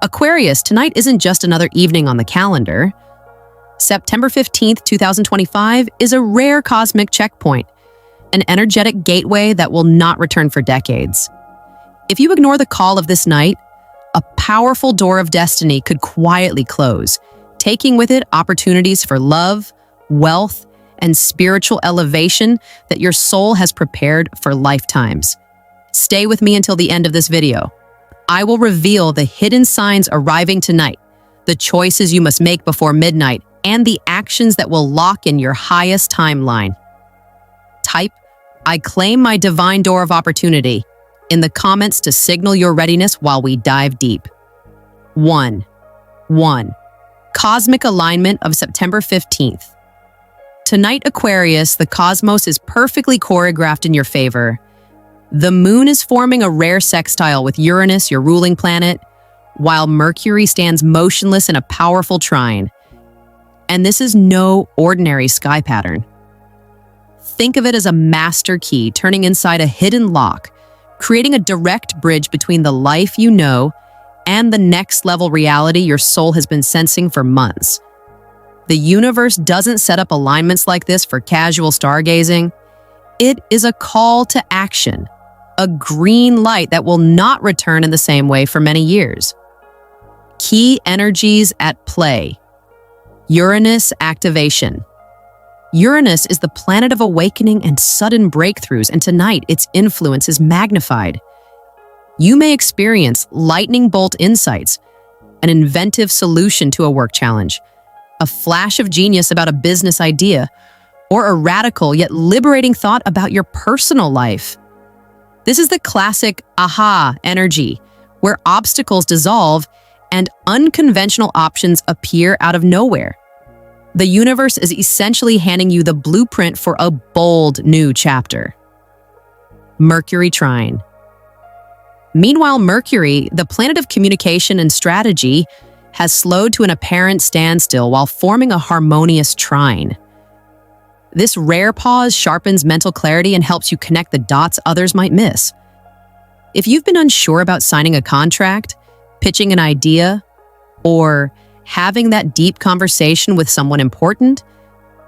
Aquarius, tonight isn't just another evening on the calendar. September 15th, 2025 is a rare cosmic checkpoint, an energetic gateway that will not return for decades. If you ignore the call of this night, a powerful door of destiny could quietly close, taking with it opportunities for love, wealth, and spiritual elevation that your soul has prepared for lifetimes. Stay with me until the end of this video. I will reveal the hidden signs arriving tonight, the choices you must make before midnight, and the actions that will lock in your highest timeline. Type, "I claim my divine door of opportunity," in the comments to signal your readiness while we dive deep. 1. Cosmic alignment of September 15th. Tonight, Aquarius, the cosmos is perfectly choreographed in your favor. The moon is forming a rare sextile with Uranus, your ruling planet, while Mercury stands motionless in a powerful trine. And this is no ordinary sky pattern. Think of it as a master key turning inside a hidden lock, creating a direct bridge between the life you know and the next level reality your soul has been sensing for months. The universe doesn't set up alignments like this for casual stargazing. It is a call to action, a green light that will not return in the same way for many years. Key energies at play. Uranus activation. Uranus is the planet of awakening and sudden breakthroughs, and tonight its influence is magnified. You may experience lightning bolt insights, an inventive solution to a work challenge, a flash of genius about a business idea, or a radical yet liberating thought about your personal life. This is the classic aha energy, where obstacles dissolve and unconventional options appear out of nowhere. The universe is essentially handing you the blueprint for a bold new chapter. Mercury trine. Meanwhile, Mercury, the planet of communication and strategy, has slowed to an apparent standstill while forming a harmonious trine. This rare pause sharpens mental clarity and helps you connect the dots others might miss. If you've been unsure about signing a contract, pitching an idea, or having that deep conversation with someone important,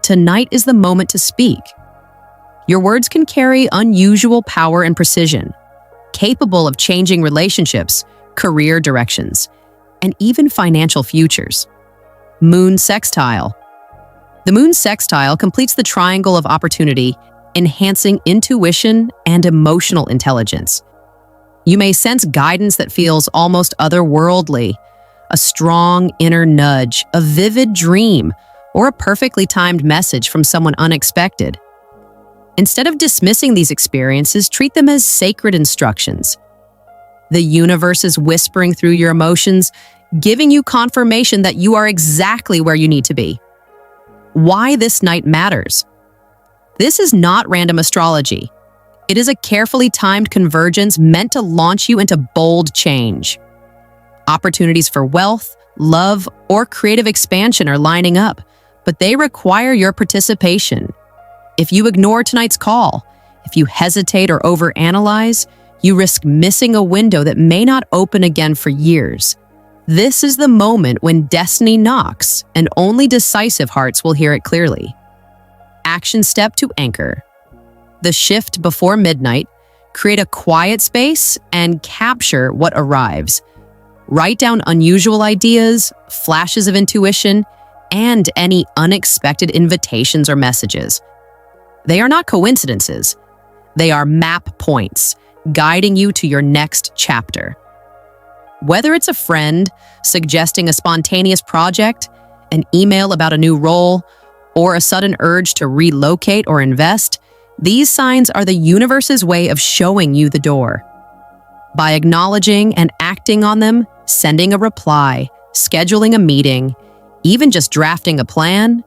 tonight is the moment to speak. Your words can carry unusual power and precision, capable of changing relationships, career directions, and even financial futures. Moon sextile. The moon sextile completes the triangle of opportunity, enhancing intuition and emotional intelligence. You may sense guidance that feels almost otherworldly, a strong inner nudge, a vivid dream, or a perfectly timed message from someone unexpected. Instead of dismissing these experiences, treat them as sacred instructions. The universe is whispering through your emotions, giving you confirmation that you are exactly where you need to be. Why this night matters. This is not random astrology. It is a carefully timed convergence meant to launch you into bold change. Opportunities for wealth, love, or creative expansion are lining up, but they require your participation. If you ignore tonight's call, if you hesitate or overanalyze, you risk missing a window that may not open again for years. This is the moment when destiny knocks, and only decisive hearts will hear it clearly. Action step to anchor. The shift before midnight, create a quiet space and capture what arrives. Write down unusual ideas, flashes of intuition, and any unexpected invitations or messages. They are not coincidences. They are map points, guiding you to your next chapter. Whether it's a friend suggesting a spontaneous project, an email about a new role, or a sudden urge to relocate or invest, these signs are the universe's way of showing you the door. By acknowledging and acting on them, sending a reply, scheduling a meeting, even just drafting a plan,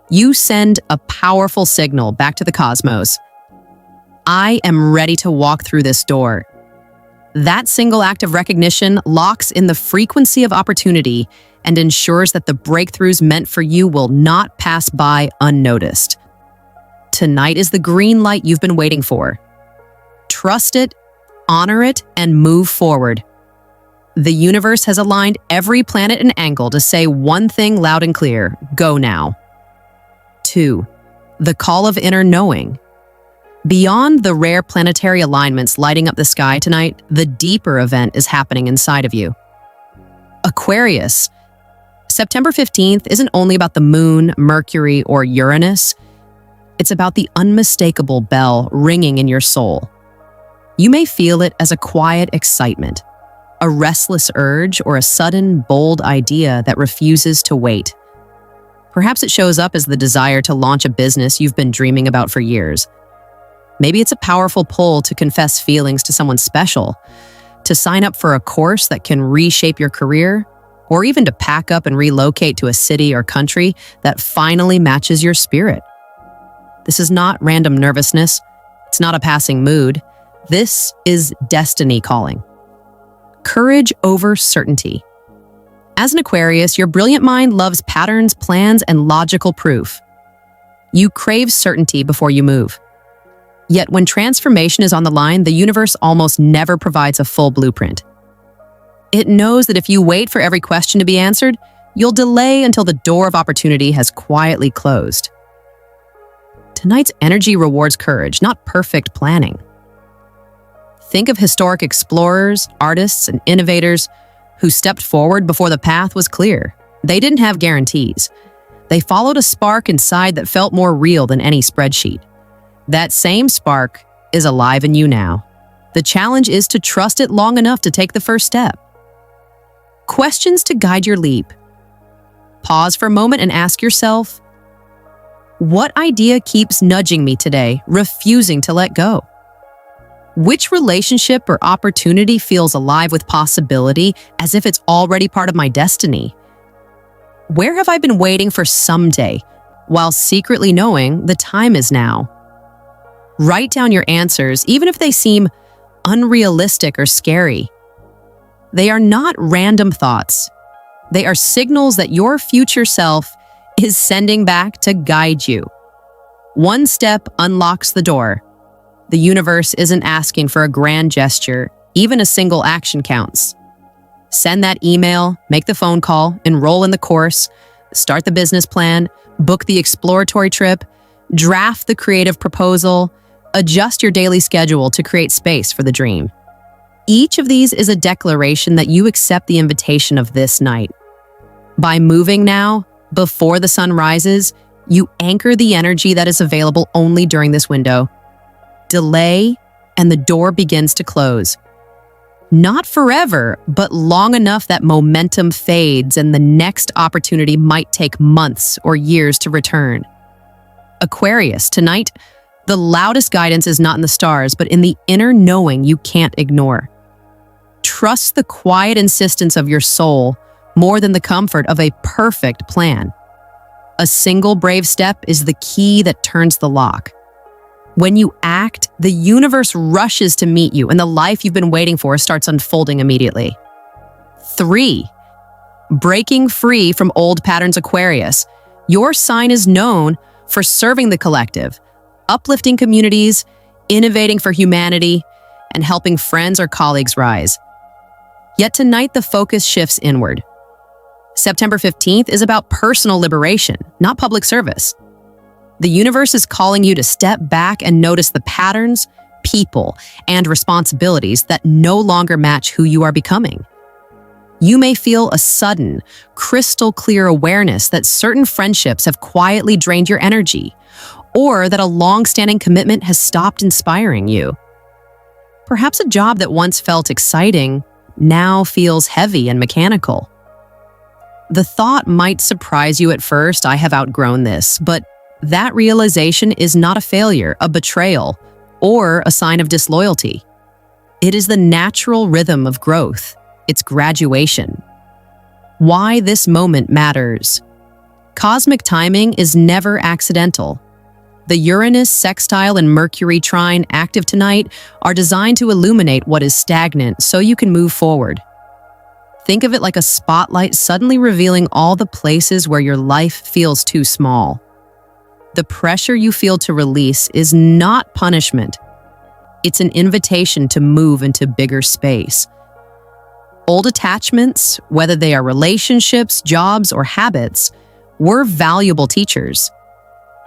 you send a powerful signal back to the cosmos. I am ready to walk through this door. That single act of recognition locks in the frequency of opportunity and ensures that the breakthroughs meant for you will not pass by unnoticed. Tonight is the green light you've been waiting for. Trust it, honor it, and move forward. The universe has aligned every planet and angle to say one thing loud and clear: go now. 2. The call of inner knowing. Beyond the rare planetary alignments lighting up the sky tonight, the deeper event is happening inside of you. Aquarius. September 15th isn't only about the moon, Mercury, or Uranus. It's about the unmistakable bell ringing in your soul. You may feel it as a quiet excitement, a restless urge, or a sudden, bold idea that refuses to wait. Perhaps it shows up as the desire to launch a business you've been dreaming about for years. Maybe it's a powerful pull to confess feelings to someone special, to sign up for a course that can reshape your career, or even to pack up and relocate to a city or country that finally matches your spirit. This is not random nervousness. It's not a passing mood. This is destiny calling. Courage over certainty. As an Aquarius, your brilliant mind loves patterns, plans, and logical proof. You crave certainty before you move. Yet when transformation is on the line, the universe almost never provides a full blueprint. It knows that if you wait for every question to be answered, you'll delay until the door of opportunity has quietly closed. Tonight's energy rewards courage, not perfect planning. Think of historic explorers, artists, and innovators who stepped forward before the path was clear. They didn't have guarantees. They followed a spark inside that felt more real than any spreadsheet. That same spark is alive in you now. The challenge is to trust it long enough to take the first step. Questions to guide your leap. Pause for a moment and ask yourself, what idea keeps nudging me today, refusing to let go? Which relationship or opportunity feels alive with possibility, as if it's already part of my destiny? Where have I been waiting for someday, while secretly knowing the time is now? Write down your answers, even if they seem unrealistic or scary. They are not random thoughts. They are signals that your future self is sending back to guide you. One step unlocks the door. The universe isn't asking for a grand gesture. Even a single action counts. Send that email, make the phone call, enroll in the course, start the business plan, book the exploratory trip, draft the creative proposal, adjust your daily schedule to create space for the dream. Each of these is a declaration that you accept the invitation of this night. By moving now, before the sun rises, you anchor the energy that is available only during this window. Delay, and the door begins to close. Not forever, but long enough that momentum fades and the next opportunity might take months or years to return. Aquarius, tonight, the loudest guidance is not in the stars, but in the inner knowing you can't ignore. Trust the quiet insistence of your soul more than the comfort of a perfect plan. A single brave step is the key that turns the lock. When you act, the universe rushes to meet you, and the life you've been waiting for starts unfolding immediately. 3. Breaking free from old patterns, Aquarius. Your sign is known for serving the collective, uplifting communities, innovating for humanity, and helping friends or colleagues rise. Yet tonight, the focus shifts inward. September 15th is about personal liberation, not public service. The universe is calling you to step back and notice the patterns, people, and responsibilities that no longer match who you are becoming. You may feel a sudden, crystal clear awareness that certain friendships have quietly drained your energy, or that a long-standing commitment has stopped inspiring you. Perhaps a job that once felt exciting now feels heavy and mechanical. The thought might surprise you at first, I have outgrown this, but that realization is not a failure, a betrayal, or a sign of disloyalty. It is the natural rhythm of growth. It's graduation. Why this moment matters. Cosmic timing is never accidental. The Uranus, sextile, and Mercury trine active tonight are designed to illuminate what is stagnant so you can move forward. Think of it like a spotlight suddenly revealing all the places where your life feels too small. The pressure you feel to release is not punishment. It's an invitation to move into bigger space. Old attachments, whether they are relationships, jobs, or habits, were valuable teachers.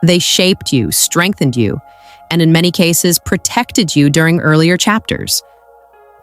They shaped you, strengthened you, and in many cases protected you during earlier chapters.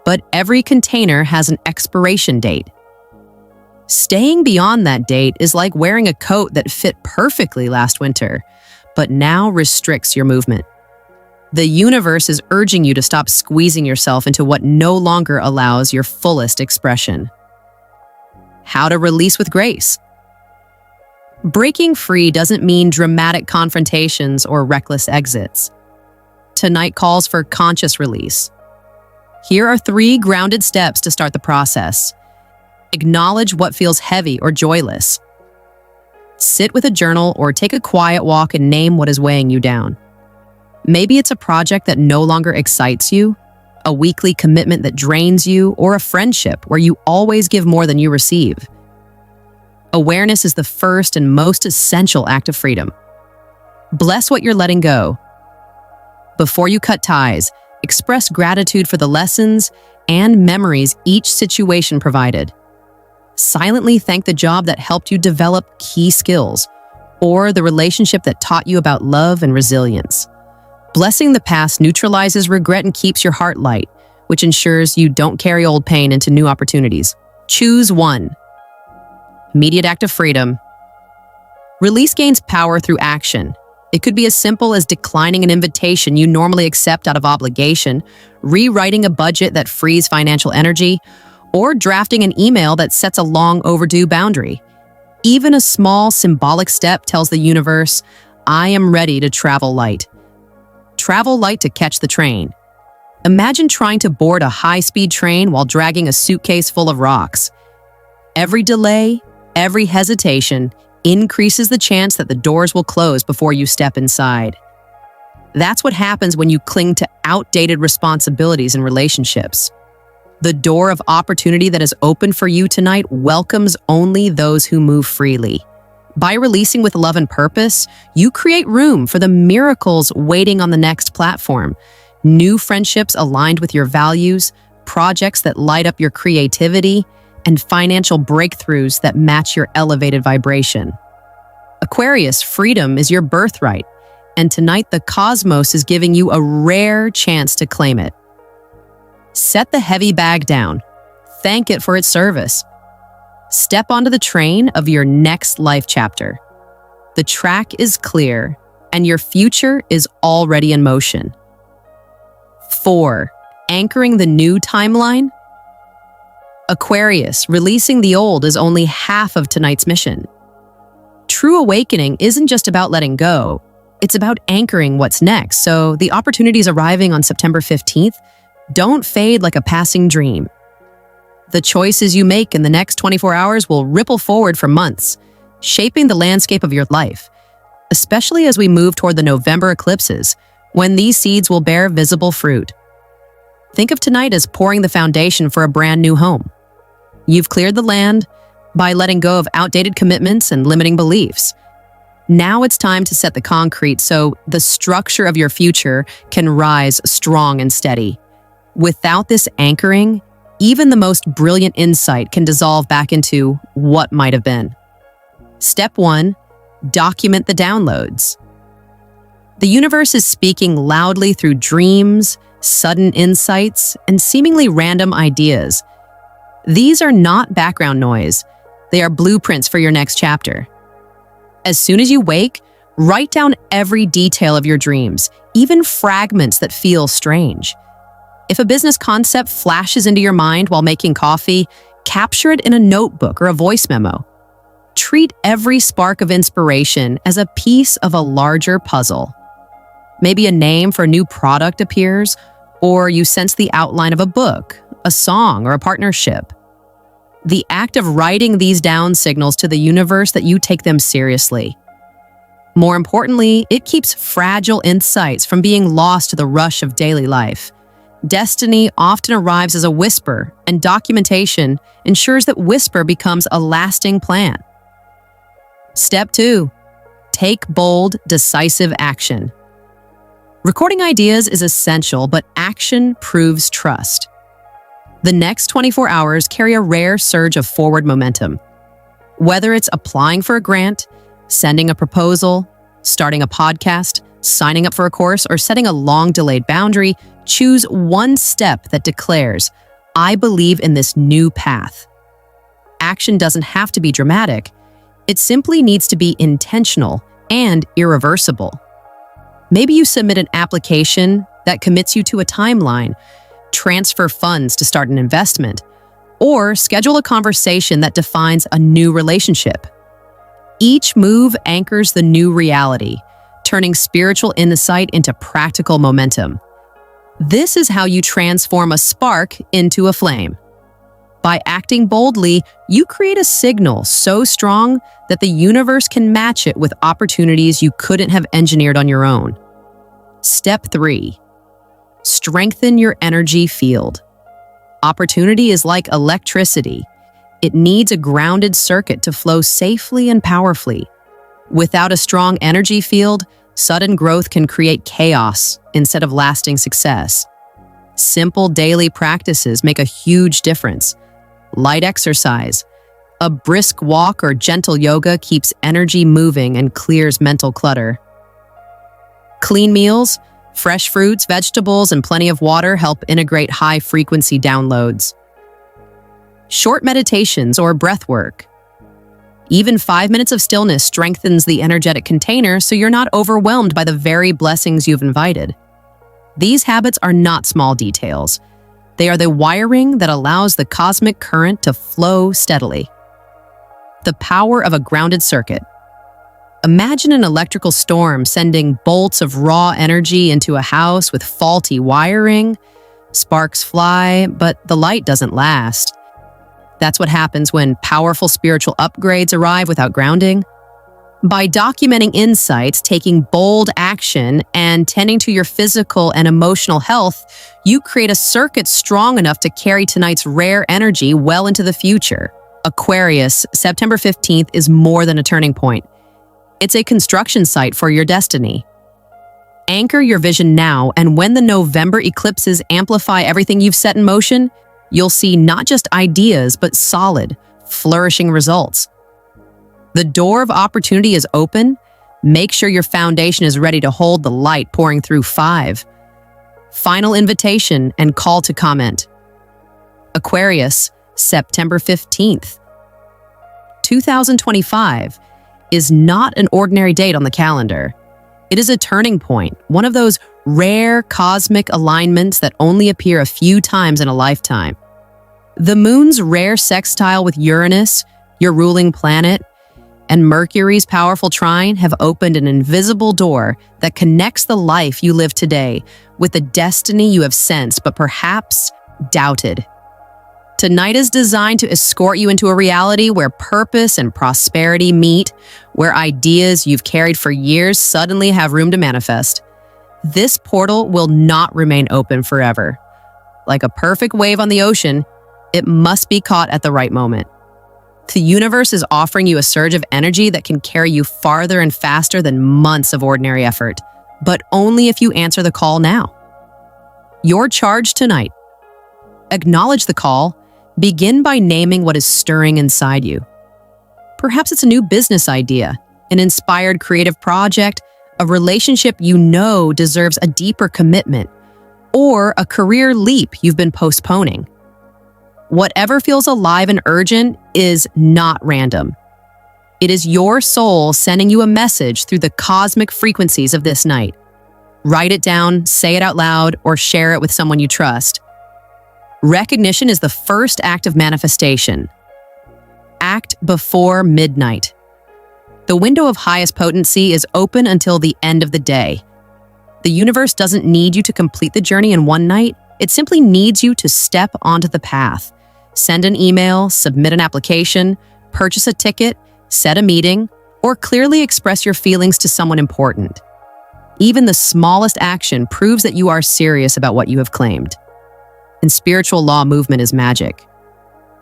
But every container has an expiration date. Staying beyond that date is like wearing a coat that fit perfectly last winter, but now restricts your movement. The universe is urging you to stop squeezing yourself into what no longer allows your fullest expression. How to release with grace. Breaking free doesn't mean dramatic confrontations or reckless exits. Tonight calls for conscious release. Here are 3 grounded steps to start the process. Acknowledge what feels heavy or joyless. Sit with a journal or take a quiet walk and name what is weighing you down. Maybe it's a project that no longer excites you, a weekly commitment that drains you, or a friendship where you always give more than you receive. Awareness is the first and most essential act of freedom. Bless what you're letting go. Before you cut ties, express gratitude for the lessons and memories each situation provided. Silently thank the job that helped you develop key skills, or the relationship that taught you about love and resilience. Blessing the past neutralizes regret and keeps your heart light, which ensures you don't carry old pain into new opportunities. Choose one. Immediate act of freedom. Release gains power through action. It could be as simple as declining an invitation you normally accept out of obligation, rewriting a budget that frees financial energy, or drafting an email that sets a long overdue boundary. Even a small symbolic step tells the universe, I am ready to travel light. Travel light to catch the train. Imagine trying to board a high-speed train while dragging a suitcase full of rocks. Every delay, every hesitation increases the chance that the doors will close before you step inside. That's what happens when you cling to outdated responsibilities and relationships. The door of opportunity that is open for you tonight welcomes only those who move freely. By releasing with love and purpose, you create room for the miracles waiting on the next platform. New friendships aligned with your values, projects that light up your creativity, and financial breakthroughs that match your elevated vibration. Aquarius, freedom is your birthright, and tonight the cosmos is giving you a rare chance to claim it. Set the heavy bag down. Thank it for its service. Step onto the train of your next life chapter. The track is clear, and your future is already in motion. 4. Anchoring the new timeline. Aquarius, releasing the old is only half of tonight's mission. True awakening isn't just about letting go. It's about anchoring what's next, so the opportunities arriving on September 15th don't fade like a passing dream. The choices you make in the next 24 hours will ripple forward for months, shaping the landscape of your life, especially as we move toward the November eclipses, when these seeds will bear visible fruit. Think of tonight as pouring the foundation for a brand new home. You've cleared the land by letting go of outdated commitments and limiting beliefs. Now it's time to set the concrete so the structure of your future can rise strong and steady. Without this anchoring, even the most brilliant insight can dissolve back into what might have been. Step 1. Document the downloads. The universe is speaking loudly through dreams, sudden insights, and seemingly random ideas. These are not background noise. They are blueprints for your next chapter. As soon as you wake, write down every detail of your dreams, even fragments that feel strange. If a business concept flashes into your mind while making coffee, capture it in a notebook or a voice memo. Treat every spark of inspiration as a piece of a larger puzzle. Maybe a name for a new product appears, or you sense the outline of a book, a song, or a partnership. The act of writing these down signals to the universe that you take them seriously. More importantly, it keeps fragile insights from being lost to the rush of daily life. Destiny often arrives as a whisper, and documentation ensures that whisper becomes a lasting plan. Step 2. Take bold, decisive action. Recording ideas is essential, but action proves trust. The next 24 hours carry a rare surge of forward momentum. Whether it's applying for a grant, sending a proposal, starting a podcast, signing up for a course, or setting a long-delayed boundary, choose one step that declares, "I believe in this new path." Action doesn't have to be dramatic. It simply needs to be intentional and irreversible. Maybe you submit an application that commits you to a timeline, transfer funds to start an investment, or schedule a conversation that defines a new relationship. Each move anchors the new reality, turning spiritual insight into practical momentum. This is how you transform a spark into a flame. By acting boldly, you create a signal so strong that the universe can match it with opportunities you couldn't have engineered on your own. Step 3. Strengthen your energy field. Opportunity is like electricity. It needs a grounded circuit to flow safely and powerfully. Without a strong energy field, sudden growth can create chaos instead of lasting success. Simple daily practices make a huge difference. Light exercise, a brisk walk or gentle yoga keeps energy moving and clears mental clutter. Clean meals, fresh fruits, vegetables, and plenty of water help integrate high-frequency downloads. Short meditations or breath work. Even 5 minutes of stillness strengthens the energetic container so you're not overwhelmed by the very blessings you've invited. These habits are not small details. They are the wiring that allows the cosmic current to flow steadily. The power of a grounded circuit. Imagine an electrical storm sending bolts of raw energy into a house with faulty wiring. Sparks fly, but the light doesn't last. That's what happens when powerful spiritual upgrades arrive without grounding. By documenting insights, taking bold action, and tending to your physical and emotional health, you create a circuit strong enough to carry tonight's rare energy well into the future. Aquarius, September 15th is more than a turning point. It's a construction site for your destiny. Anchor your vision now, and when the November eclipses amplify everything you've set in motion, you'll see not just ideas, but solid, flourishing results. The door of opportunity is open. Make sure your foundation is ready to hold the light pouring through 5. Final invitation and call to comment. Aquarius, September 15th. 2025 is not an ordinary date on the calendar. It is a turning point, one of those rare cosmic alignments that only appear a few times in a lifetime. The moon's rare sextile with Uranus, your ruling planet, and Mercury's powerful trine have opened an invisible door that connects the life you live today with the destiny you have sensed but perhaps doubted. Tonight is designed to escort you into a reality where purpose and prosperity meet, where ideas you've carried for years suddenly have room to manifest. This portal will not remain open forever. Like a perfect wave on the ocean, it must be caught at the right moment. The universe is offering you a surge of energy that can carry you farther and faster than months of ordinary effort, but only if you answer the call now. Your charge tonight. Acknowledge the call. Begin by naming what is stirring inside you. Perhaps it's a new business idea, an inspired creative project, a relationship you know deserves a deeper commitment, or a career leap you've been postponing. Whatever feels alive and urgent is not random. It is your soul sending you a message through the cosmic frequencies of this night. Write it down, say it out loud, or share it with someone you trust. Recognition is the first act of manifestation. Act before midnight. The window of highest potency is open until the end of the day. The universe doesn't need you to complete the journey in one night. It simply needs you to step onto the path. Send an email, submit an application, purchase a ticket, set a meeting, or clearly express your feelings to someone important. Even the smallest action proves that you are serious about what you have claimed. And spiritual law movement is magic.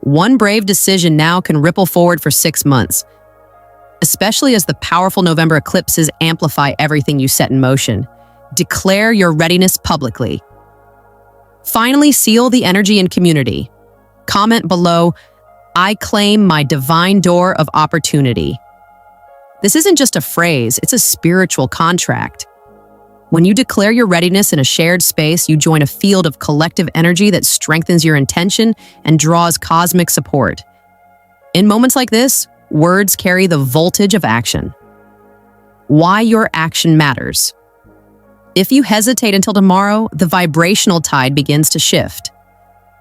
One brave decision now can ripple forward for 6 months, especially as the powerful November eclipses amplify everything you set in motion. Declare your readiness publicly. Finally, seal the energy in community. Comment below, "I claim my divine door of opportunity." This isn't just a phrase, it's a spiritual contract. When you declare your readiness in a shared space, you join a field of collective energy that strengthens your intention and draws cosmic support. In moments like this, words carry the voltage of action. Why your action matters. If you hesitate until tomorrow, the vibrational tide begins to shift.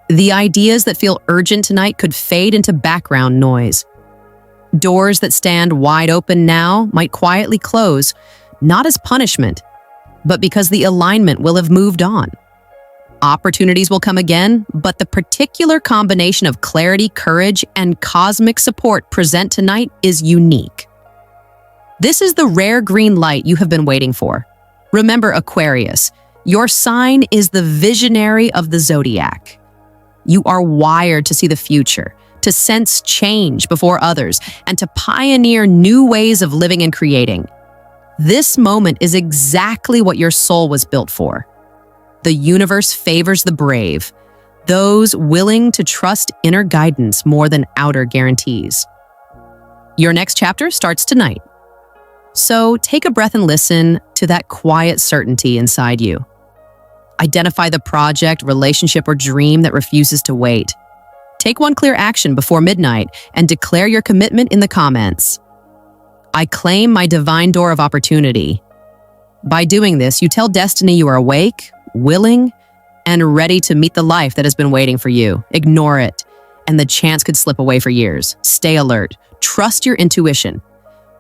The ideas that feel urgent tonight could fade into background noise. Doors that stand wide open now might quietly close, not as punishment, but because the alignment will have moved on. Opportunities will come again, but the particular combination of clarity, courage, and cosmic support present tonight is unique. This is the rare green light you have been waiting for. Remember, Aquarius, your sign is the visionary of the zodiac. You are wired to see the future, to sense change before others, and to pioneer new ways of living and creating. This moment is exactly what your soul was built for. The universe favors the brave, those willing to trust inner guidance more than outer guarantees. Your next chapter starts tonight. So take a breath and listen to that quiet certainty inside you. Identify the project, relationship, or dream that refuses to wait. Take one clear action before midnight and declare your commitment in the comments. I claim my divine door of opportunity. By doing this, you tell destiny you are awake, willing, and ready to meet the life that has been waiting for you. Ignore it, and the chance could slip away for years. Stay alert. Trust your intuition.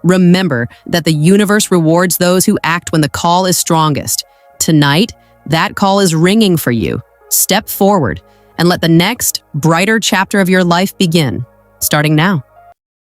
Remember that the universe rewards those who act when the call is strongest. Tonight, that call is ringing for you. Step forward and let the next, brighter chapter of your life begin, starting now.